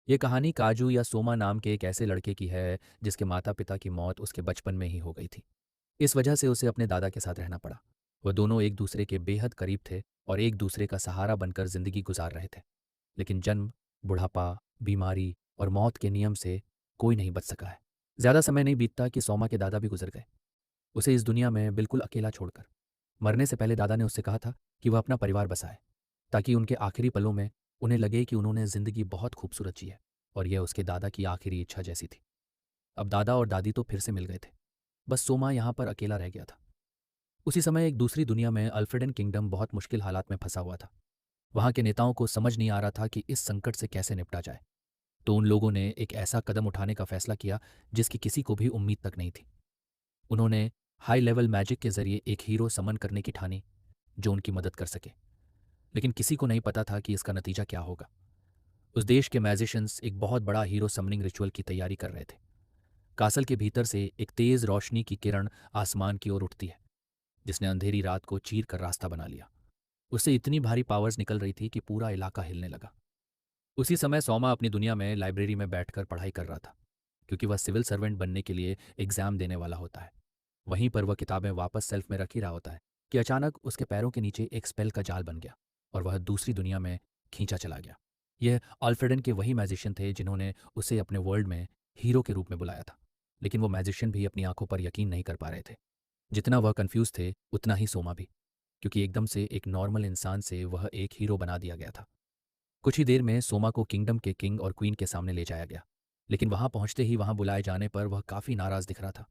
ये कहानी काजू या सोमा नाम के एक ऐसे लड़के की है जिसके माता पिता की मौत उसके बचपन में ही हो गई थी। इस वजह से उसे अपने दादा के साथ रहना पड़ा। वह दोनों एक दूसरे के बेहद करीब थे और एक दूसरे का सहारा बनकर जिंदगी गुजार रहे थे। लेकिन जन्म, बुढ़ापा, बीमारी और मौत के नियम से कोई नहीं बच सका है। ज्यादा समय नहीं बीतता कि सोमा के दादा भी गुजर गए, उसे इस दुनिया में बिल्कुल अकेला छोड़कर। मरने से पहले दादा ने उससे कहा था कि वह अपना परिवार बसाए, ताकि उनके आखिरी पलों में उन्हें लगे कि उन्होंने जिंदगी बहुत खूबसूरत जी है। और यह उसके दादा की आखिरी इच्छा जैसी थी। अब दादा और दादी तो फिर से मिल गए थे, बस सोमा यहाँ पर अकेला रह गया था। उसी समय एक दूसरी दुनिया में अल्फ्रेडन किंगडम बहुत मुश्किल हालात में फंसा हुआ था। वहां के नेताओं को समझ नहीं आ रहा था कि इस संकट से कैसे निपटा जाए। तो उन लोगों ने एक ऐसा कदम उठाने का फैसला किया जिसकी किसी को भी उम्मीद तक नहीं थी। उन्होंने हाई लेवल मैजिक के जरिए एक हीरो समन करने की ठानी जो उनकी मदद कर सके। लेकिन किसी को नहीं पता था कि इसका नतीजा क्या होगा। उस देश के मैजिशियंस एक बहुत बड़ा हीरो समनिंग रिचुअल की तैयारी कर रहे थे। कासल के भीतर से एक तेज रोशनी की किरण आसमान की ओर उठती है, जिसने अंधेरी रात को चीर कर रास्ता बना लिया। उससे इतनी भारी पावर्स निकल रही थी कि पूरा इलाका हिलने लगा। उसी समय सौमा अपनी दुनिया में लाइब्रेरी में बैठकर पढ़ाई कर रहा था, क्योंकि वह सिविल सर्वेंट बनने के लिए एग्जाम देने वाला होता है। वहीं पर वह किताबें वापस सेल्फ में रख ही रहा होता है कि अचानक उसके पैरों के नीचे एक स्पेल का जाल बन गया और वह दूसरी दुनिया में खींचा चला गया। यह अल्फ्रेडन के वही मैजिशियन थे जिन्होंने उसे अपने वर्ल्ड में हीरो के रूप में बुलाया था। लेकिन वो मैजिशियन भी अपनी आंखों पर यकीन नहीं कर पा रहे थे। जितना वह कंफ्यूज थे उतना ही सोमा भी, क्योंकि एकदम से एक नॉर्मल इंसान से वह एक हीरो बना दिया गया था। कुछ ही देर में सोमा को किंगडम के किंग और क्वीन के सामने ले जाया गया। लेकिन वहां पहुंचते ही वहां बुलाए जाने पर वह काफी नाराज दिख रहा था।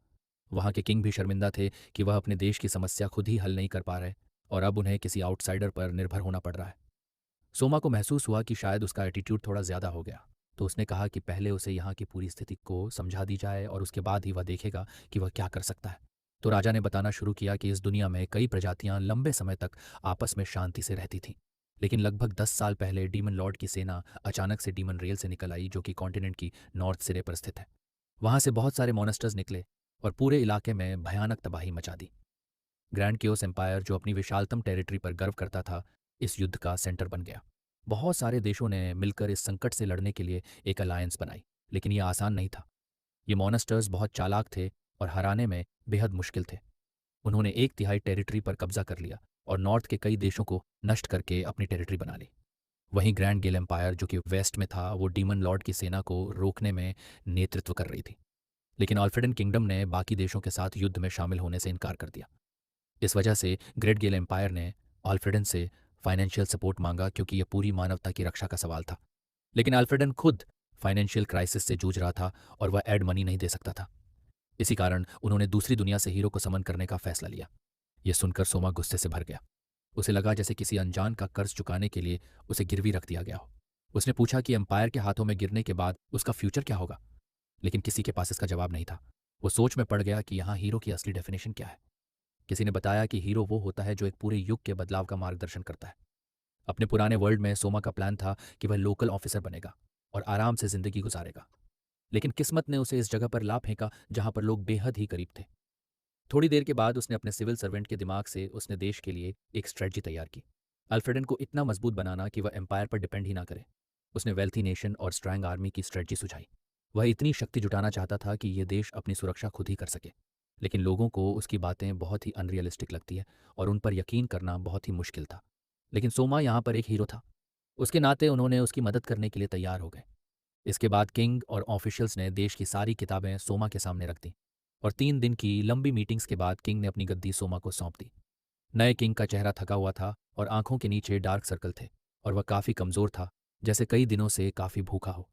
वहां के किंग भी शर्मिंदा थे कि वह अपने देश की समस्या खुद ही हल नहीं कर पा रहे और अब उन्हें किसी आउटसाइडर पर निर्भर होना पड़ रहा है। सोमा को महसूस हुआ कि शायद उसका एटीट्यूड थोड़ा ज्यादा हो गया, तो उसने कहा कि पहले उसे यहाँ की पूरी स्थिति को समझा दी जाए और उसके बाद ही वह देखेगा कि वह क्या कर सकता है। तो राजा ने बताना शुरू किया कि इस दुनिया में कई प्रजातियां लंबे समय तक आपस में शांति से रहती थीं। लेकिन लगभग 10 साल पहले डीमन लॉर्ड की सेना अचानक से डीमन रेल से निकल आई, जो कि कॉन्टिनेंट की नॉर्थ सिरे पर स्थित है। वहां से बहुत सारे मॉन्स्टर्स निकले और पूरे इलाके में भयानक तबाही मचा दी। ग्रैंड केओस एम्पायर, जो अपनी विशालतम टेरिटरी पर गर्व करता था, इस युद्ध का सेंटर बन गया। बहुत सारे देशों ने मिलकर इस संकट से लड़ने के लिए एक अलायंस बनाई, लेकिन यह आसान नहीं था। ये मॉन्स्टर्स बहुत चालाक थे और हराने में बेहद मुश्किल थे। उन्होंने 1/3 टेरिटरी पर कब्जा कर लिया और नॉर्थ के कई देशों को नष्ट करके अपनी टेरिटरी बना ली। वहीं ग्रैंड गेल एम्पायर, जो कि वेस्ट में था, वो डीमन लॉर्ड की सेना को रोकने में नेतृत्व कर रही थी। लेकिन अल्फ्रेडन किंगडम ने बाकी देशों के साथ युद्ध में शामिल होने से इनकार कर दिया। इस वजह से ग्रेट गेल एम्पायर ने अल्फ्रेडन से फाइनेंशियल सपोर्ट मांगा, क्योंकि यह पूरी मानवता की रक्षा का सवाल था। लेकिन अल्फ्रेडन खुद फाइनेंशियल क्राइसिस से जूझ रहा था और वह एड मनी नहीं दे सकता था। इसी कारण उन्होंने दूसरी दुनिया से हीरो को समन करने का फैसला लिया। यह सुनकर सोमा गुस्से से भर गया। उसे लगा जैसे किसी अनजान का कर्ज चुकाने के लिए उसे गिरवी रख दिया गया हो। उसने पूछा कि एम्पायर के हाथों में गिरने के बाद उसका फ्यूचर क्या होगा, लेकिन किसी के पास इसका जवाब नहीं था। वो सोच में पड़ गया कि यहाँ हीरो की असली डेफिनेशन क्या है। किसी ने बताया कि हीरो वो होता है जो एक पूरे युग के बदलाव का मार्गदर्शन करता है। अपने पुराने वर्ल्ड में सोमा का प्लान था कि वह लोकल ऑफिसर बनेगा और आराम से जिंदगी गुजारेगा। लेकिन किस्मत ने उसे इस जगह पर ला फेंका जहां पर लोग बेहद ही करीब थे। थोड़ी देर के बाद उसने अपने सिविल सर्वेंट के दिमाग से उसने देश के लिए एक स्ट्रेटजी तैयार की। अल्फ्रेडन को इतना मजबूत बनाना कि वह एम्पायर पर डिपेंड ही ना करे। उसने वेल्थी नेशन और स्ट्रांग आर्मी की स्ट्रेटजी सुझाई। वह इतनी शक्ति जुटाना चाहता था कि यह देश अपनी सुरक्षा खुद ही कर सके। लेकिन लोगों को उसकी बातें बहुत ही अनरियलिस्टिक लगती है और उन पर यकीन करना बहुत ही मुश्किल था। लेकिन सोमा यहाँ पर एक हीरो था। उसके नाते उन्होंने उसकी मदद करने के लिए तैयार हो गए। इसके बाद किंग और ऑफिशियल्स ने देश की सारी किताबें सोमा के सामने रख दी और 3 दिन की लंबी मीटिंग्स के बाद किंग ने अपनी गद्दी सोमा को सौंप दी। नए किंग का चेहरा थका हुआ था और आंखों के नीचे डार्क सर्कल थे और वह काफी कमजोर था, जैसे कई दिनों से काफी भूखा हो।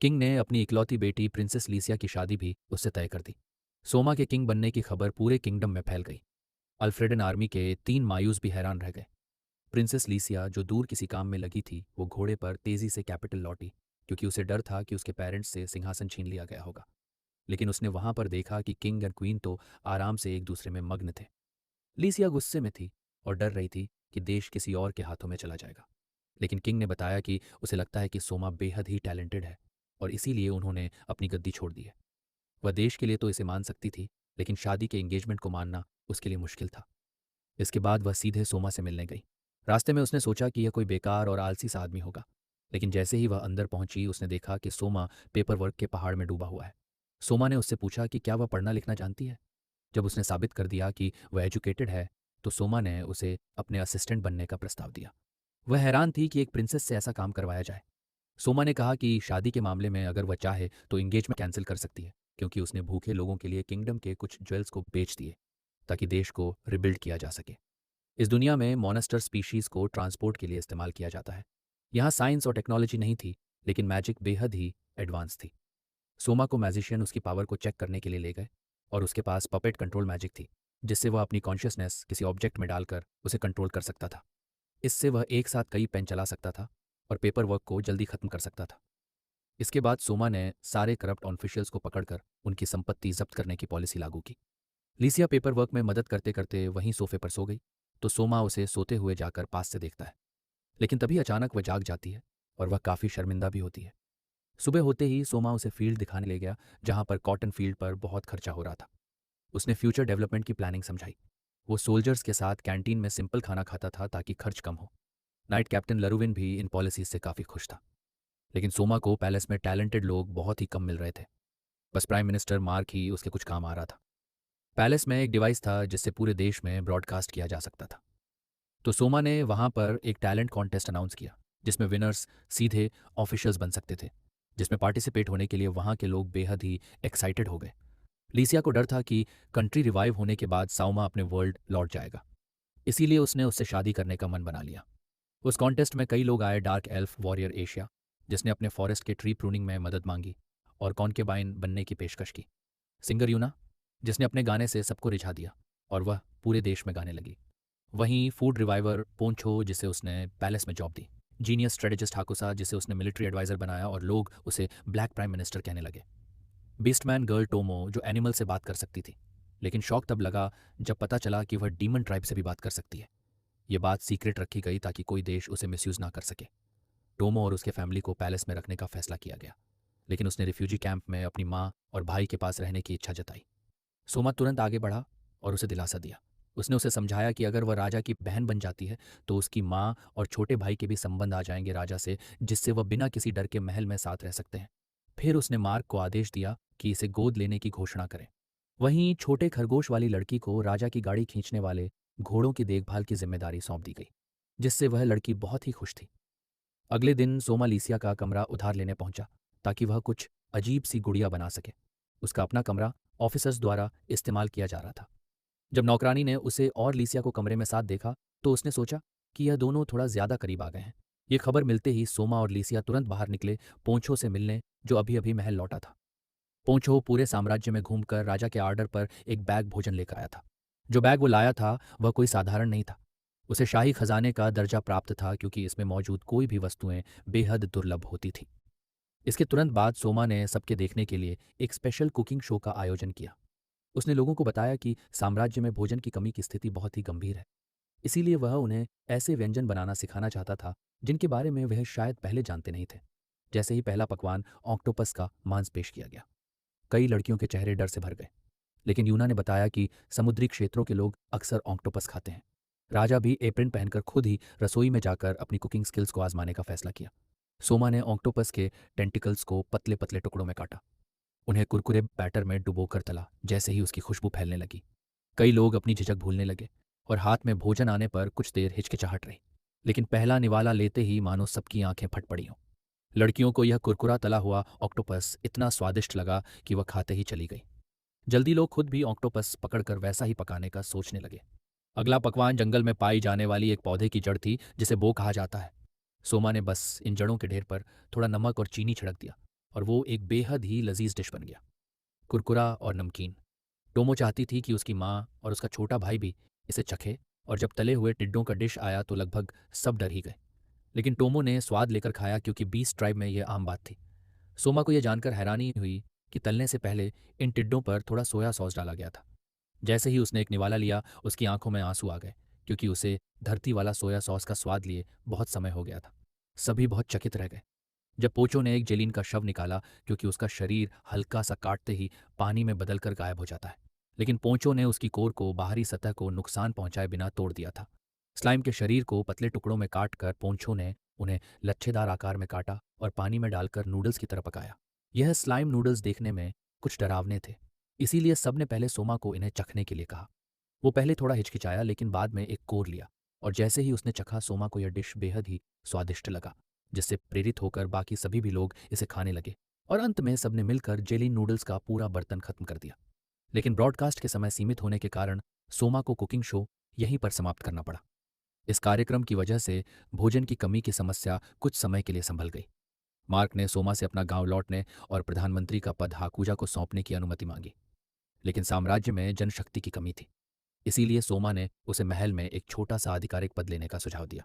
किंग ने अपनी इकलौती बेटी प्रिंसेस लीसिया की शादी भी उससे तय कर दी। सोमा के किंग बनने की खबर पूरे किंगडम में फैल गई। अल्फ्रेडन आर्मी के 3 मायूस भी हैरान रह गए। प्रिंसेस लीसिया, जो दूर किसी काम में लगी थी, वो घोड़े पर तेजी से कैपिटल लौटी, क्योंकि उसे डर था कि उसके पेरेंट्स से सिंहासन छीन लिया गया होगा। लेकिन उसने वहां पर देखा कि किंग और क्वीन तो आराम से एक दूसरे में मग्न थे। लीसिया गुस्से में थी और डर रही थी कि देश किसी और के हाथों में चला जाएगा। लेकिन किंग ने बताया कि उसे लगता है कि सोमा बेहद ही टैलेंटेड है और इसीलिए उन्होंने अपनी गद्दी छोड़ दी है। वह देश के लिए तो इसे मान सकती थी, लेकिन शादी के एंगेजमेंट को मानना उसके लिए मुश्किल था। इसके बाद वह सीधे सोमा से मिलने गई। रास्ते में उसने सोचा कि यह कोई बेकार और आलसी सा आदमी होगा, लेकिन जैसे ही वह अंदर पहुंची उसने देखा कि सोमा पेपर वर्क के पहाड़ में डूबा हुआ है। सोमा ने उससे पूछा कि क्या वह पढ़ना लिखना जानती है। जब उसने साबित कर दिया कि वह एजुकेटेड है तो सोमा ने उसे अपने असिस्टेंट बनने का प्रस्ताव दिया। वह हैरान थी कि एक प्रिंसेस से ऐसा काम करवाया जाए। सोमा ने कहा कि शादी के मामले में अगर वह चाहे तो इंगेजमेंट कैंसिल कर सकती है, क्योंकि उसने भूखे लोगों के लिए किंगडम के कुछ ज्वेल्स को बेच दिए ताकि देश को रिबिल्ड किया जा सके। इस दुनिया में मोनेस्टर स्पीशीज को ट्रांसपोर्ट के लिए इस्तेमाल किया जाता है। यहाँ साइंस और टेक्नोलॉजी नहीं थी, लेकिन मैजिक बेहद ही एडवांस थी। सोमा को मैजिशियन उसकी पावर को चेक करने के लिए ले गए और उसके पास पपेट कंट्रोल मैजिक थी, जिससे वह अपनी कॉन्शियसनेस किसी ऑब्जेक्ट में डालकर उसे कंट्रोल कर सकता था। इससे वह एक साथ कई पेन चला सकता था और पेपर वर्क को जल्दी खत्म कर सकता था। इसके बाद सोमा ने सारे करप्ट ऑफिशियल्स को पकड़कर उनकी संपत्ति जब्त करने की पॉलिसी लागू की। लीसिया पेपर वर्क में मदद करते करते वहीं सोफे पर सो गई तो सोमा उसे सोते हुए जाकर पास से देखता है। लेकिन तभी अचानक वह जाग जाती है और वह काफ़ी शर्मिंदा भी होती है। सुबह होते ही सोमा उसे फील्ड दिखाने ले गया जहां पर कॉटन फील्ड पर बहुत खर्चा हो रहा था। उसने फ्यूचर डेवलपमेंट की प्लानिंग समझाई। वो सोल्जर्स के साथ कैंटीन में सिंपल खाना खाता था ताकि खर्च कम हो। नाइट कैप्टन लरुविन भी इन पॉलिसीज से काफ़ी खुश था। लेकिन सोमा को पैलेस में टैलेंटेड लोग बहुत ही कम मिल रहे थे। बस प्राइम मिनिस्टर मार्क ही उसके कुछ काम आ रहा था। पैलेस में एक डिवाइस था जिससे पूरे देश में ब्रॉडकास्ट किया जा सकता था। तो सोमा ने वहां पर एक टैलेंट कॉन्टेस्ट अनाउंस किया जिसमें विनर्स सीधे ऑफिशियल्स बन सकते थे, जिसमें पार्टिसिपेट होने के लिए वहां के लोग बेहद ही एक्साइटेड हो गए। लीसिया को डर था कि कंट्री रिवाइव होने के बाद साउमा अपने वर्ल्ड लौट जाएगा, इसीलिए उसने उससे शादी करने का मन बना लिया। उस कॉन्टेस्ट में कई लोग आए। डार्क एल्फ वॉरियर एशिया, जिसने अपने फॉरेस्ट के ट्री प्रूनिंग में मदद मांगी और कॉन्केबाइन बनने की पेशकश की। सिंगर यूना, जिसने अपने गाने से सबको रिझा दिया और वह पूरे देश में गाने लगी। वहीं फूड रिवाइवर पोंछो, जिसे उसने पैलेस में जॉब दी। जीनियस स्ट्रेटेजिस्ट हाकुसा, जिसे उसने मिलिट्री एडवाइजर बनाया और लोग उसे ब्लैक प्राइम मिनिस्टर कहने लगे। बीस्टमैन गर्ल टोमो, जो एनिमल से बात कर सकती थी, लेकिन शौक तब लगा जब पता चला कि वह डीमन ट्राइब से भी बात कर सकती है। ये बात सीक्रेट रखी गई ताकि कोई देश उसे मिसयूज ना कर सके। टोमो और उसके फैमिली को पैलेस में रखने का फैसला किया गया, लेकिन उसने रिफ्यूजी कैंप में अपनी माँ और भाई के पास रहने की इच्छा जताई। सोमा तुरंत आगे बढ़ा और उसे दिलासा दिया। उसने उसे समझाया कि अगर वह राजा की बहन बन जाती है तो उसकी माँ और छोटे भाई के भी संबंध आ जाएंगे राजा से, जिससे वह बिना किसी डर के महल में साथ रह सकते हैं। फिर उसने मार्क को आदेश दिया कि इसे गोद लेने की घोषणा करें। वहीं छोटे खरगोश वाली लड़की को राजा की गाड़ी खींचने वाले घोड़ों की देखभाल की जिम्मेदारी सौंप दी गई, जिससे वह लड़की बहुत ही खुश थी। अगले दिन सोमा लीसिया का कमरा उधार लेने पहुंचा ताकि वह कुछ अजीब सी गुड़िया बना सके। उसका अपना कमरा ऑफिसर्स द्वारा इस्तेमाल किया जा रहा था। जब नौकरानी ने उसे और लीसिया को कमरे में साथ देखा तो उसने सोचा कि यह दोनों थोड़ा ज्यादा करीब आ गए हैं। ये खबर मिलते ही सोमा और लीसिया तुरंत बाहर निकले पोंछो से मिलने, जो अभी अभी महल लौटा था। पोंछो पूरे साम्राज्य में घूमकर राजा के आर्डर पर एक बैग भोजन लेकर आया था। जो बैग वो लाया था वह कोई साधारण नहीं था। उसे शाही खजाने का दर्जा प्राप्त था, क्योंकि इसमें मौजूद कोई भी वस्तुएं बेहद दुर्लभ होती थी। इसके तुरंत बाद सोमा ने सबके देखने के लिए एक स्पेशल कुकिंग शो का आयोजन किया। उसने लोगों को बताया कि साम्राज्य में भोजन की कमी की स्थिति बहुत ही गंभीर है, इसीलिए वह उन्हें ऐसे व्यंजन बनाना सिखाना चाहता था जिनके बारे में वह शायद पहले जानते नहीं थे। जैसे ही पहला पकवान ऑक्टोपस का मांस पेश किया गया, कई लड़कियों के चेहरे डर से भर गए। लेकिन यूना ने बताया कि समुद्री क्षेत्रों के लोग अक्सर ऑक्टोपस खाते हैं। राजा भी एप्रिन पहनकर खुद ही रसोई में जाकर अपनी कुकिंग स्किल्स को आजमाने का फैसला किया। सोमा ने ऑक्टोपस के टेंटिकल्स को पतले पतले टुकड़ों में काटा, उन्हें कुरकुरे बैटर में डुबोकर तला। जैसे ही उसकी खुशबू फैलने लगी, कई लोग अपनी झिझक भूलने लगे और हाथ में भोजन आने पर कुछ देर हिचकिचाहट रही। लेकिन पहला निवाला लेते ही मानो सबकी आंखें फट पड़ी हों। लड़कियों को यह कुरकुरा तला हुआ ऑक्टोपस इतना स्वादिष्ट लगा कि वह खाते ही चली गई। जल्दी लोग खुद भी ऑक्टोपस पकड़कर वैसा ही पकाने का सोचने लगे। अगला पकवान जंगल में पाई जाने वाली एक पौधे की जड़ थी जिसे बो कहा जाता है। सोमा ने बस इन जड़ों के ढेर पर थोड़ा नमक और चीनी छिड़क दिया और वो एक बेहद ही लजीज डिश बन गया, कुरकुरा और नमकीन। टोमो चाहती थी कि उसकी माँ और उसका छोटा भाई भी इसे चखे, और जब तले हुए टिड्डों का डिश आया तो लगभग सब डर ही गए। लेकिन टोमो ने स्वाद लेकर खाया, क्योंकि बीस्ट ट्राइब में यह आम बात थी। सोमा को यह जानकर हैरानी हुई कि तलने से पहले इन टिड्डों पर थोड़ा सोया सॉस डाला गया था। जैसे ही उसने एक निवाला लिया, उसकी आंखों में आंसू आ गए, क्योंकि उसे धरती वाला सोया सॉस का स्वाद लिए बहुत समय हो गया था। सभी बहुत चकित रह गए जब पोचो ने एक जेलिन का शव निकाला, क्योंकि उसका शरीर हल्का सा काटते ही पानी में बदलकर गायब हो जाता है। लेकिन पोंचो ने उसकी कोर को बाहरी सतह को नुकसान पहुंचाए बिना तोड़ दिया था। स्लाइम के शरीर को पतले टुकड़ों में काट कर पोंचो ने उन्हें लच्छेदार आकार में काटा और पानी में डालकर नूडल्स की तरह पकाया। यह स्लाइम नूडल्स देखने में कुछ डरावने थे, इसीलिए सबने पहले सोमा को इन्हें चखने के लिए कहा। वो पहले थोड़ा हिचकिचाया लेकिन बाद में एक कोर लिया, और जैसे ही उसने चखा सोमा को यह डिश बेहद ही स्वादिष्ट लगा, जिससे प्रेरित होकर बाकी सभी भी लोग इसे खाने लगे और अंत में सबने मिलकर जेली नूडल्स का पूरा बर्तन खत्म कर दिया। लेकिन ब्रॉडकास्ट के समय सीमित होने के कारण सोमा को कुकिंग शो यहीं पर समाप्त करना पड़ा। इस कार्यक्रम की वजह से भोजन की कमी की समस्या कुछ समय के लिए संभल गई। मार्क ने सोमा से अपना गांव लौटने और प्रधानमंत्री का पद हाकुजा को सौंपने की अनुमति मांगी, लेकिन साम्राज्य में जनशक्ति की कमी थी, इसीलिए सोमा ने उसे महल में एक छोटा सा आधिकारिक पद लेने का सुझाव दिया।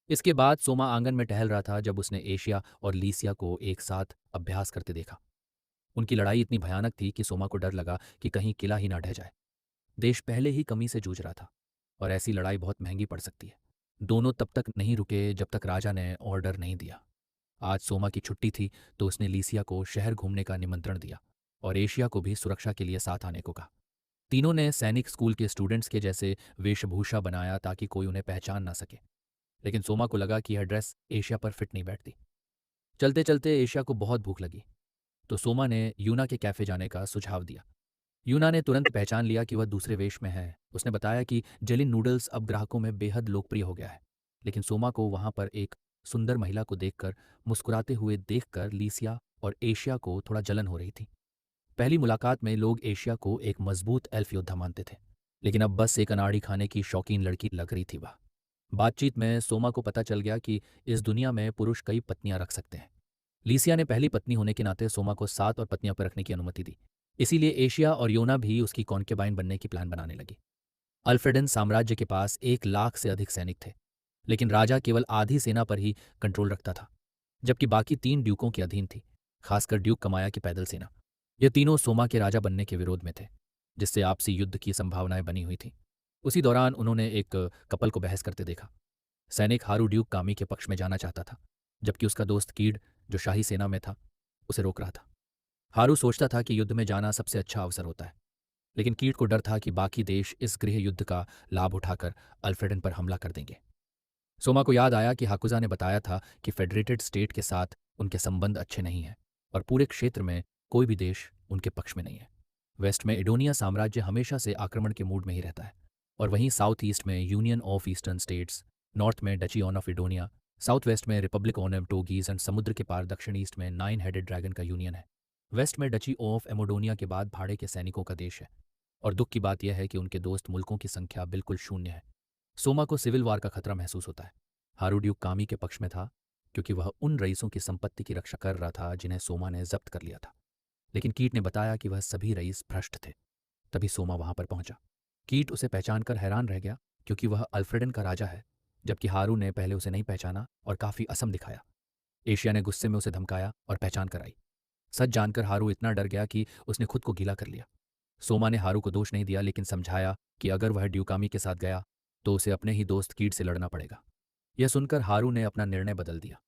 इसके बाद सोमा आंगन में टहल रहा था जब उसने एशिया और लीसिया को एक साथ अभ्यास करते देखा। उनकी लड़ाई इतनी भयानक थी कि सोमा को डर लगा कि कहीं किला ही ना ढह जाए। देश पहले ही कमी से जूझ रहा था और ऐसी लड़ाई बहुत महंगी पड़ सकती है। दोनों तब तक नहीं रुके जब तक राजा ने ऑर्डर नहीं दिया। आज सोमा की छुट्टी थी तो उसने लीसिया को शहर घूमने का निमंत्रण दिया और एशिया को भी सुरक्षा के लिए साथ आने को कहा। तीनों ने सैनिक स्कूल के स्टूडेंट्स के जैसे वेशभूषा बनाया ताकि कोई उन्हें पहचान ना सके, लेकिन सोमा को लगा कि यह ड्रेस एशिया पर फिट नहीं बैठती। चलते चलते एशिया को बहुत भूख लगी तो सोमा ने यूना के कैफे जाने का सुझाव दिया। यूना ने तुरंत पहचान लिया कि वह दूसरे वेश में है। उसने बताया कि जेली नूडल्स अब ग्राहकों में बेहद लोकप्रिय हो गया है, लेकिन सोमा को वहां पर एक सुंदर महिला को देखकर, मुस्कुराते हुए देखकर लीसिया और एशिया को थोड़ा जलन हो रही थी। पहली मुलाकात में लोग एशिया को एक मजबूत एल्फ योद्धा मानते थे, लेकिन अब बस एक अनाड़ी खाने की शौकीन लड़की लग रही थी वह। बातचीत में सोमा को पता चल गया कि इस दुनिया में पुरुष कई पत्नियां रख सकते हैं। लीसिया ने पहली पत्नी होने के नाते सोमा को 7 और पत्नियां पर रखने की अनुमति दी, इसीलिए एशिया और योना भी उसकी कॉन्केबाइन बनने की प्लान बनाने लगी। अल्फ्रेडन साम्राज्य के पास 1 लाख से अधिक सैनिक थे, लेकिन राजा केवल आधी सेना पर ही कंट्रोल रखता था, जबकि बाकी 3 ड्यूकों के अधीन थी, खासकर ड्यूक कमाया की पैदल सेना। ये तीनों सोमा के राजा बनने के विरोध में थे, जिससे आपसी युद्ध की संभावनाएं बनी हुई थीं। उसी दौरान उन्होंने एक कपल को बहस करते देखा। सैनिक हारू ड्यूक कामी के पक्ष में जाना चाहता था, जबकि उसका दोस्त कीड, जो शाही सेना में था, उसे रोक रहा था। हारू सोचता था कि युद्ध में जाना सबसे अच्छा अवसर होता है, लेकिन कीड को डर था कि बाकी देश इस गृह युद्ध का लाभ उठाकर अल्फ्रेडन पर हमला कर देंगे। सोमा को याद आया कि हाकुजा ने बताया था कि फेडरेटेड स्टेट के साथ उनके संबंध अच्छे नहीं हैं और पूरे क्षेत्र में कोई भी देश उनके पक्ष में नहीं है। वेस्ट में इडोनिया साम्राज्य हमेशा से आक्रमण के मूड में ही रहता है, और वहीं साउथ ईस्ट में union of eastern states, north में डची ऑन ऑफ इडोनिया, साउथ वेस्ट में रिपब्लिक ऑन एमटोगीज एंड समुद्र के पार दक्षिण ईस्ट में 9 हेडेड ड्रैगन का यूनियन है। वेस्ट में डची ऑफ एमोडोनिया के बाद भाड़े के सैनिकों का देश है, और दुख की बात यह है कि उनके दोस्त मुल्कों की संख्या बिल्कुल शून्य है। सोमा को सिविल वार का खतरा महसूस होता है। हारू ड्यूक कामी के पक्ष में था क्योंकि वह उन रईसों की संपत्ति की रक्षा कर रहा था जिन्हें सोमा ने जब्त कर लिया था, लेकिन कीट ने बताया कि वह सभी रईस भ्रष्ट थे। तभी सोमा वहां पर पहुंचा। कीट उसे पहचानकर हैरान रह गया क्योंकि वह अल्फ्रेडन का राजा है, जबकि हारू ने पहले उसे नहीं पहचाना और काफी असम दिखाया। एशिया ने गुस्से में उसे धमकाया और पहचान कराई। सच जानकर हारू इतना डर गया कि उसने खुद को गीला कर लिया। सोमा ने हारू को दोष नहीं दिया, लेकिन समझाया कि अगर वह ड्यूकामी के साथ गया तो उसे अपने ही दोस्त कीट से लड़ना पड़ेगा। यह सुनकर हारू ने अपना निर्णय बदल दिया।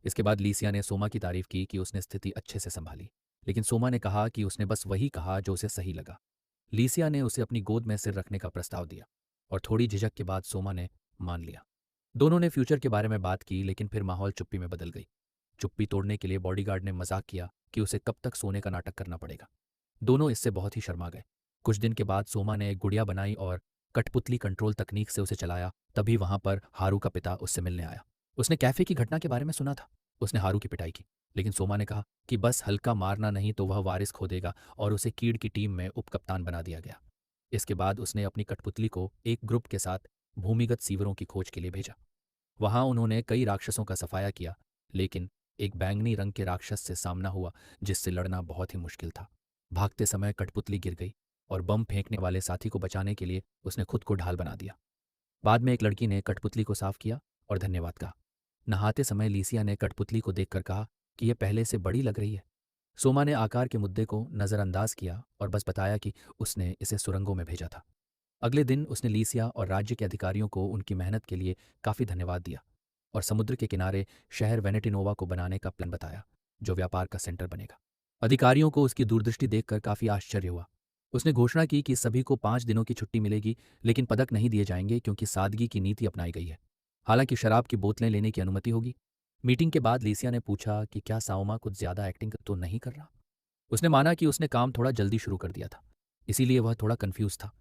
इसके बाद लीसिया ने सोमा की तारीफ की कि उसने स्थिति अच्छे से संभाली, लेकिन सोमा ने कहा कि उसने बस वही कहा जो उसे सही लगा। लीसिया ने उसे अपनी गोद में सिर रखने का प्रस्ताव दिया और थोड़ी झिझक के बाद सोमा ने मान लिया। दोनों ने फ्यूचर के बारे में बात की, लेकिन फिर माहौल चुप्पी में बदल गई। चुप्पी तोड़ने के लिए बॉडीगार्ड ने मजाक किया कि उसे कब तक सोने का नाटक करना पड़ेगा। दोनों इससे बहुत ही शर्मा गए। कुछ दिन के बाद सोमा ने एक गुड़िया बनाई और कठपुतली कंट्रोल तकनीक से उसे चलाया। तभी वहां पर हारू का पिता उससे मिलने आया। उसने कैफे की घटना के बारे में सुना था। उसने हारू की पिटाई की, लेकिन सोमा ने कहा कि बस हल्का मारना नहीं तो वह वारिस खो देगा, और उसे कीड़ की टीम में उपकप्तान बना दिया गया। इसके बाद उसने अपनी कठपुतली को एक ग्रुप के साथ भूमिगत सीवरों की खोज के लिए भेजा। वहां उन्होंने कई राक्षसों का सफाया किया, लेकिन एक बैंगनी रंग के राक्षस से सामना हुआ जिससे लड़ना बहुत ही मुश्किल था। भागते समय कठपुतली गिर गई और बम फेंकने वाले साथी को बचाने के लिए उसने खुद को ढाल बना दिया। बाद में एक लड़की ने कठपुतली को साफ किया और धन्यवाद कहा। नहाते समय लीसिया ने कठपुतली को देखकर कहा कि यह पहले से बड़ी लग रही है। सोमा ने आकार के मुद्दे को नज़रअंदाज किया और बस बताया कि उसने इसे सुरंगों में भेजा था। अगले दिन उसने लीसिया और राज्य के अधिकारियों को उनकी मेहनत के लिए काफ़ी धन्यवाद दिया और समुद्र के किनारे शहर वेनेटिनोवा को बनाने का प्लान बताया, जो व्यापार का सेंटर बनेगा। अधिकारियों को उसकी दूरदृष्टि देखकर काफ़ी आश्चर्य हुआ। उसने घोषणा की कि सभी को 5 दिनों की छुट्टी मिलेगी, लेकिन पदक नहीं दिए जाएंगे क्योंकि सादगी की नीति अपनाई गई है। हालांकि शराब की बोतलें लेने की अनुमति होगी, मीटिंग के बाद लीसिया ने पूछा कि क्या साओमा कुछ ज्यादा एक्टिंग तो नहीं कर रहा। उसने माना कि उसने काम थोड़ा जल्दी शुरू कर दिया था, इसीलिए वह थोड़ा कंफ्यूज था।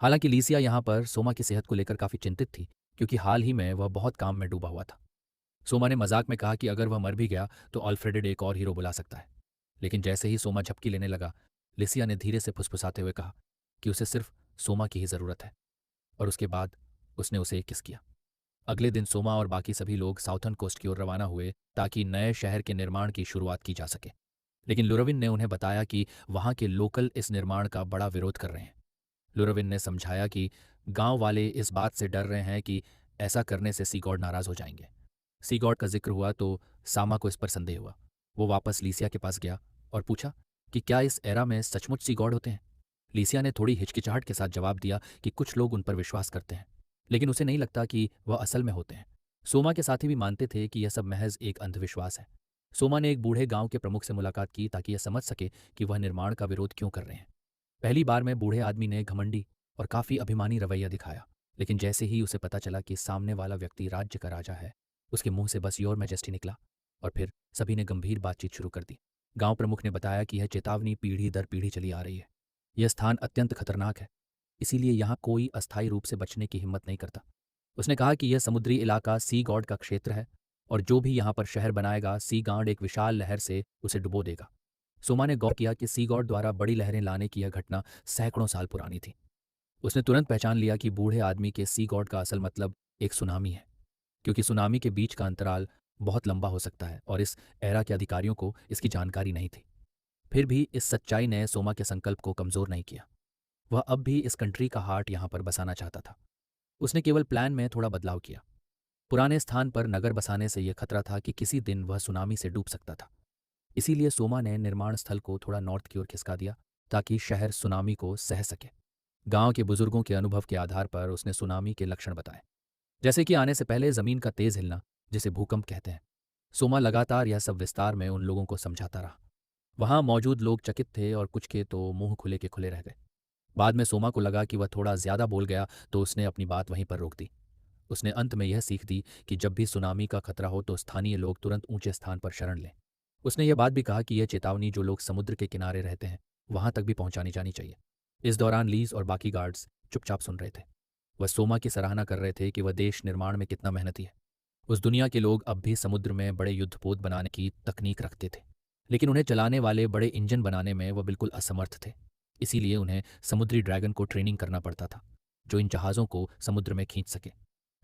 हालांकि लीसिया यहाँ पर सोमा की सेहत को लेकर काफी चिंतित थी, क्योंकि हाल ही में वह बहुत काम में डूबा हुआ था। सोमा ने मजाक में कहा कि अगर वह मर भी गया तो अल्फ्रेडेड एक और हीरो बुला सकता है। लेकिन जैसे ही सोमा झपकी लेने लगा, लिसिया ने धीरे से फुसफुसाते हुए कहा कि उसे सिर्फ सोमा की ही जरूरत है। और उसके बाद उसने उसे एक किस किया। अगले दिन सोमा और बाकी सभी लोग साउथर्न कोस्ट की ओर रवाना हुए ताकि नए शहर के निर्माण की शुरुआत की जा सके। लेकिन लुरविन ने उन्हें बताया कि वहां के लोकल इस निर्माण का बड़ा विरोध कर रहे हैं। लुरविन ने समझाया कि गांव वाले इस बात से डर रहे हैं कि ऐसा करने से सी गॉड नाराज हो जाएंगे। सी गॉड का जिक्र हुआ तो सामा को इस पर संदेह हुआ। वो वापस लीसिया के पास गया और पूछा कि क्या इस एरा में सचमुच सी गॉड होते हैं। लीसिया ने थोड़ी हिचकिचाहट के साथ जवाब दिया कि कुछ लोग उन पर विश्वास करते हैं, लेकिन उसे नहीं लगता कि वह असल में होते हैं। सोमा के साथी भी मानते थे कि यह सब महज एक अंधविश्वास है। सोमा ने एक बूढ़े गांव के प्रमुख से मुलाकात की ताकि यह समझ सके कि वह निर्माण का विरोध क्यों कर रहे हैं। पहली बार में बूढ़े आदमी ने घमंडी और काफी अभिमानी रवैया दिखाया, लेकिन जैसे ही उसे पता चला कि सामने वाला व्यक्ति राज्य का राजा है, उसके मुंह से बस योर मैजेस्टी निकला। और फिर सभी ने गंभीर बातचीत शुरू कर दी। गांव प्रमुख ने बताया कि यह चेतावनी पीढ़ी दर पीढ़ी चली आ रही है। यह स्थान अत्यंत खतरनाक है, इसीलिए यहाँ कोई अस्थायी रूप से बचने की हिम्मत नहीं करता। उसने कहा कि यह समुद्री इलाका सी गॉड का क्षेत्र है और जो भी यहाँ पर शहर बनाएगा, सी गॉड एक विशाल लहर से उसे डुबो देगा। सोमा ने गौर किया कि सी गॉड द्वारा बड़ी लहरें लाने की यह घटना सैकड़ों साल पुरानी थी। उसने तुरंत पहचान लिया कि बूढ़े आदमी के सी गॉड का असल मतलब एक सुनामी है, क्योंकि सुनामी के बीच का अंतराल बहुत लंबा हो सकता है और इस एरा के अधिकारियों को इसकी जानकारी नहीं थी। फिर भी इस सच्चाई ने सोमा के संकल्प को कमजोर नहीं किया। वह अब भी इस कंट्री का हार्ट यहाँ पर बसाना चाहता था। उसने केवल प्लान में थोड़ा बदलाव किया। पुराने स्थान पर नगर बसाने से यह खतरा था कि किसी दिन वह सुनामी से डूब सकता था। इसीलिए सोमा ने निर्माण स्थल को थोड़ा नॉर्थ की ओर खिसका दिया ताकि शहर सुनामी को सह सके। गांव के बुजुर्गों के अनुभव के आधार पर उसने सुनामी के लक्षण बताए, जैसे कि आने से पहले जमीन का तेज हिलना, जिसे भूकंप कहते हैं। सोमा लगातार यह सब विस्तार में उन लोगों को समझाता रहा। वहां मौजूद लोग चकित थे और कुछ के तो मुंह खुले के खुले रह गए। बाद में सोमा को लगा कि वह थोड़ा ज्यादा बोल गया, तो उसने अपनी बात वहीं पर रोक दी। उसने अंत में यह सीख दी कि जब भी सुनामी का खतरा हो तो स्थानीय लोग तुरंत ऊंचे स्थान पर शरण लें। उसने यह बात भी कहा कि यह चेतावनी जो लोग समुद्र के किनारे रहते हैं वहां तक भी पहुंचानी जानी चाहिए। इस दौरान लीज और बाकी गार्ड्स चुपचाप सुन रहे थे। वह सोमा की सराहना कर रहे थे कि वह देश निर्माण में कितना मेहनती है। उस दुनिया के लोग अब भी समुद्र में बड़े युद्धपोत बनाने की तकनीक रखते थे, लेकिन उन्हें चलाने वाले बड़े इंजन बनाने में वह बिल्कुल असमर्थ थे। इसीलिए उन्हें समुद्री ड्रैगन को ट्रेनिंग करना पड़ता था, जो इन जहाज़ों को समुद्र में खींच सके।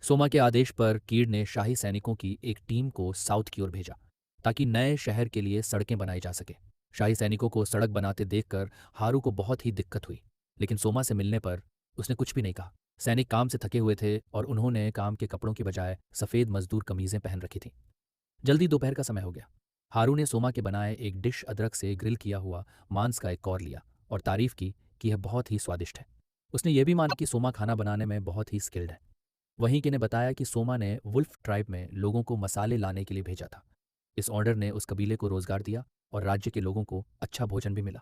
सोमा के आदेश पर कीड़ ने शाही सैनिकों की एक टीम को साउथ की ओर भेजा ताकि नए शहर के लिए सड़कें बनाई जा सके। शाही सैनिकों को सड़क बनाते देखकर हारू को बहुत ही दिक्कत हुई, लेकिन सोमा से मिलने पर उसने कुछ भी नहीं कहा। सैनिक काम से थके हुए थे और उन्होंने काम के कपड़ों की बजाय सफ़ेद मजदूर कमीजें पहन रखी थीं। जल्दी दोपहर का समय हो गया। हारू ने सोमा के बनाए एक डिश अदरक से ग्रिल किया हुआ मांस का एक कौर लिया और तारीफ की कि यह बहुत ही स्वादिष्ट है। उसने यह भी माना कि सोमा खाना बनाने में बहुत ही स्किल्ड है। वहीं के ने बताया कि सोमा ने वुल्फ ट्राइब में लोगों को मसाले लाने के लिए भेजा था। इस ऑर्डर ने उस कबीले को रोजगार दिया और राज्य के लोगों को अच्छा भोजन भी मिला।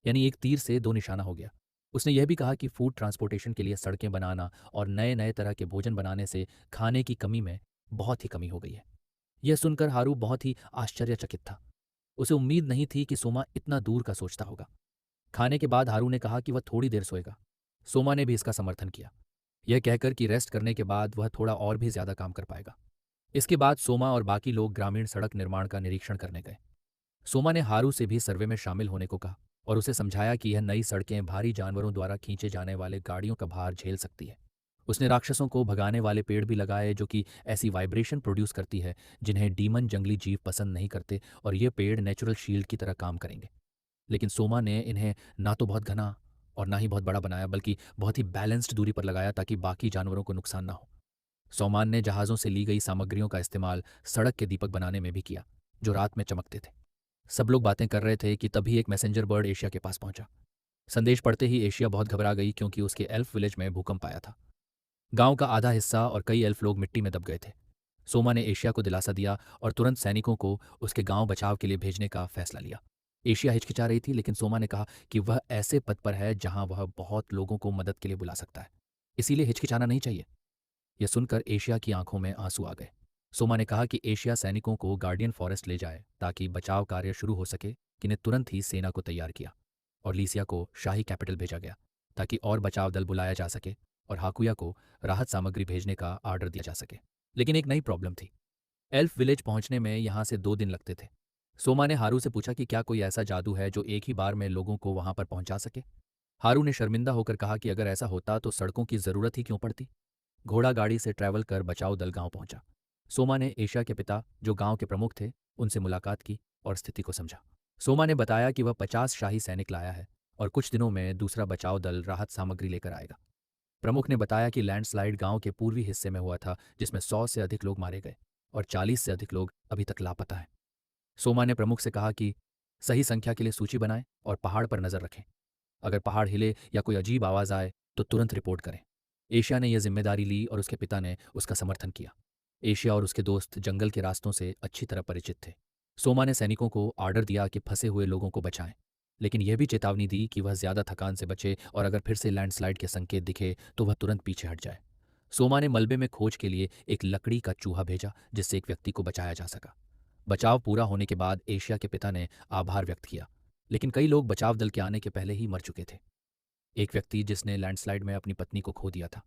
यानी एक तीर से दो निशाना हो गया। उसने यह भी कहा कि फूड ट्रांसपोर्टेशन के लिए सड़कें बनाना और नए नए तरह के भोजन बनाने से खाने की कमी में बहुत ही कमी हो गई है। यह सुनकर हारू बहुत ही आश्चर्यचकित था। उसे उम्मीद नहीं थी कि सोमा इतना दूर का सोचता होगा। खाने के बाद हारू ने कहा कि वह थोड़ी देर सोएगा। सोमा ने भी इसका समर्थन किया, यह कहकर कि रेस्ट करने के बाद वह थोड़ा और भी ज्यादा काम कर पाएगा। इसके बाद सोमा और बाकी लोग ग्रामीण सड़क निर्माण का निरीक्षण करने गए। सोमा ने हारू से भी सर्वे में शामिल होने को कहा और उसे समझाया कि यह नई सड़कें भारी जानवरों द्वारा खींचे जाने वाले गाड़ियों का भार झेल सकती है। उसने राक्षसों को भगाने वाले पेड़ भी लगाए जो कि ऐसी वाइब्रेशन प्रोड्यूस करती है जिन्हें डीमन जंगली जीव पसंद नहीं करते, और ये पेड़ नेचुरल शील्ड की तरह काम करेंगे। लेकिन सोमा ने इन्हें ना तो बहुत घना और ना ही बहुत बड़ा बनाया, बल्कि बहुत ही बैलेंस्ड दूरी पर लगाया ताकि बाकी जानवरों को नुकसान ना हो। सोमान ने जहाज़ों से ली गई सामग्रियों का इस्तेमाल सड़क के दीपक बनाने में भी किया, जो रात में चमकते थे। सब लोग बातें कर रहे थे कि तभी एक मैसेंजर बर्ड एशिया के पास पहुंचा। संदेश पढ़ते ही एशिया बहुत घबरा गई, क्योंकि उसके एल्फ विलेज में भूकंप आया था। गांव का आधा हिस्सा और कई एल्फ लोग मिट्टी में दब गए थे। सोमा ने एशिया को दिलासा दिया और तुरंत सैनिकों को उसके गांव बचाव के लिए भेजने का फैसला लिया। एशिया हिचकिचा रही थी, लेकिन सोमा ने कहा कि वह ऐसे पद पर है जहां वह बहुत लोगों को मदद के लिए बुला सकता है, इसीलिए हिचकिचाना नहीं चाहिए। यह सुनकर एशिया की आंखों में आंसू आ गए। सोमा ने कहा कि एशिया सैनिकों को गार्डियन फॉरेस्ट ले जाए ताकि बचाव कार्य शुरू हो सके कि ने तुरंत ही सेना को तैयार किया और लीसिया को शाही कैपिटल भेजा गया ताकि और बचाव दल बुलाया जा सके और हाकुया को राहत सामग्री भेजने का आर्डर दिया जा सके। लेकिन एक नई प्रॉब्लम थी। एल्फ विलेज पहुंचने में यहाँ से 2 दिन लगते थे। सोमा ने हारू से पूछा कि क्या कोई ऐसा जादू है जो एक ही बार में लोगों को वहां पर पहुंचा सके। हारू ने शर्मिंदा होकर कहा कि अगर ऐसा होता तो सड़कों की जरूरत ही क्यों पड़ती। घोड़ा गाड़ी से ट्रैवल कर बचाव दल गांव पहुंचा। सोमा ने एशिया के पिता जो गांव के प्रमुख थे उनसे मुलाकात की और स्थिति को समझा। सोमा ने बताया कि वह 50 शाही सैनिक लाया है और कुछ दिनों में दूसरा बचाव दल राहत सामग्री लेकर आएगा। प्रमुख ने बताया कि लैंडस्लाइड गांव के पूर्वी हिस्से में हुआ था जिसमें 100 से अधिक लोग मारे गए और 40 से अधिक लोग अभी तक लापता हैं। सोमा ने प्रमुख से कहा कि सही संख्या के लिए सूची बनाएं और पहाड़ पर नजर रखें। अगर पहाड़ हिले या कोई अजीब आवाज आए तो तुरंत रिपोर्ट करें। एशिया ने यह जिम्मेदारी ली और उसके पिता ने उसका समर्थन किया। एशिया और उसके दोस्त जंगल के रास्तों से अच्छी तरह परिचित थे। सोमा ने सैनिकों को आर्डर दिया कि फंसे हुए लोगों को बचाएं, लेकिन यह भी चेतावनी दी कि वह ज्यादा थकान से बचे और अगर फिर से लैंडस्लाइड के संकेत दिखे तो वह तुरंत पीछे हट जाए। सोमा ने मलबे में खोज के लिए एक लकड़ी का चूहा भेजा जिससे एक व्यक्ति को बचाया जा सका। बचाव पूरा होने के बाद एशिया के पिता ने आभार व्यक्त किया, लेकिन कई लोग बचाव दल के आने के पहले ही मर चुके थे। एक व्यक्ति जिसने लैंडस्लाइड में अपनी पत्नी को खो दिया था,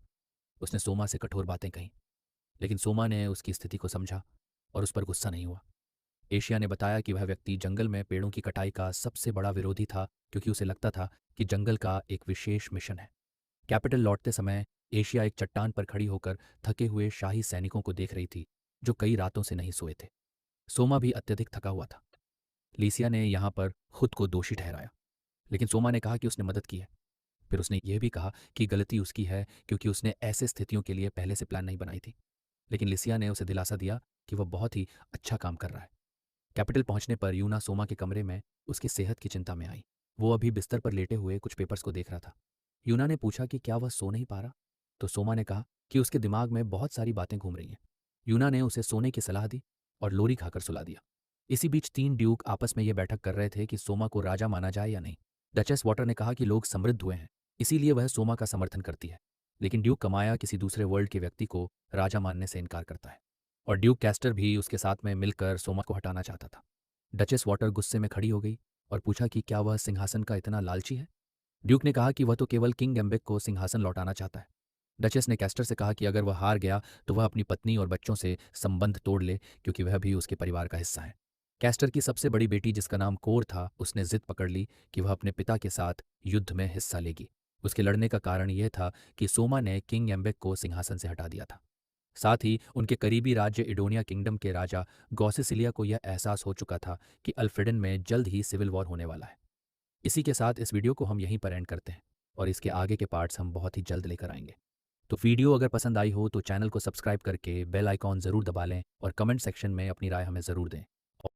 उसने सोमा से कठोर बातें कहीं, लेकिन सोमा ने उसकी स्थिति को समझा और उस पर गुस्सा नहीं हुआ। एशिया ने बताया कि वह व्यक्ति जंगल में पेड़ों की कटाई का सबसे बड़ा विरोधी था क्योंकि उसे लगता था कि जंगल का एक विशेष मिशन है। कैपिटल लौटते समय एशिया एक चट्टान पर खड़ी होकर थके हुए शाही सैनिकों को देख रही थी जो कई रातों से नहीं सोए थे। सोमा भी अत्यधिक थका हुआ था। लीसिया ने यहाँ पर खुद को दोषी ठहराया, लेकिन सोमा ने कहा कि उसने मदद की है। फिर उसने यह भी कहा कि गलती उसकी है क्योंकि उसने ऐसे स्थितियों के लिए पहले से प्लान नहीं बनाई थी। लेकिन लिसिया ने उसे दिलासा दिया कि वह बहुत ही अच्छा काम कर रहा है। कैपिटल पहुंचने पर यूना सोमा के कमरे में उसकी सेहत की चिंता में आई। वो अभी बिस्तर पर लेटे हुए कुछ पेपर्स को देख रहा था। यूना ने पूछा कि क्या वह सो नहीं पा रहा, तो सोमा ने कहा कि उसके दिमाग में बहुत सारी बातें घूम रही हैं। यूना ने उसे सोने की सलाह दी और लोरी खाकर सुला दिया। इसी बीच 3 ड्यूक आपस में यह बैठक कर रहे थे कि सोमा को राजा माना जाए या नहीं। डचेस वाटर ने कहा कि लोग समृद्ध हुए हैं, इसीलिए वह सोमा का समर्थन करती है, लेकिन ड्यूक कमाया किसी दूसरे वर्ल्ड के व्यक्ति को राजा मानने से इनकार करता है और ड्यूक कैस्टर भी उसके साथ में मिलकर सोमा को हटाना चाहता था। डचेस वाटर गुस्से में खड़ी हो गई और पूछा कि क्या वह सिंहासन का इतना लालची है। ड्यूक ने कहा कि वह तो केवल किंग एम्बिक को सिंहासन लौटाना चाहता है। डचेस ने कैस्टर से कहा कि अगर वह हार गया तो वह अपनी पत्नी और बच्चों से संबंध तोड़ ले क्योंकि वह भी उसके परिवार का हिस्सा है। कैस्टर की सबसे बड़ी बेटी जिसका नाम कोर था उसने जिद पकड़ ली कि वह अपने पिता के साथ युद्ध में हिस्सा लेगी। उसके लड़ने का कारण यह था कि सोमा ने किंग एम्बेक को सिंहासन से हटा दिया था। साथ ही उनके करीबी राज्य इडोनिया किंगडम के राजा गौसिसिलिया को यह एहसास हो चुका था कि अल्फ्रेडन में जल्द ही सिविल वॉर होने वाला है। इसी के साथ इस वीडियो को हम यहीं पर एंड करते हैं और इसके आगे के पार्ट्स हम बहुत ही जल्द लेकर आएंगे। तो वीडियो अगर पसंद आई हो तो चैनल को सब्सक्राइब करके बेल आइकॉन ज़रूर दबा लें और कमेंट सेक्शन में अपनी राय हमें ज़रूर दें।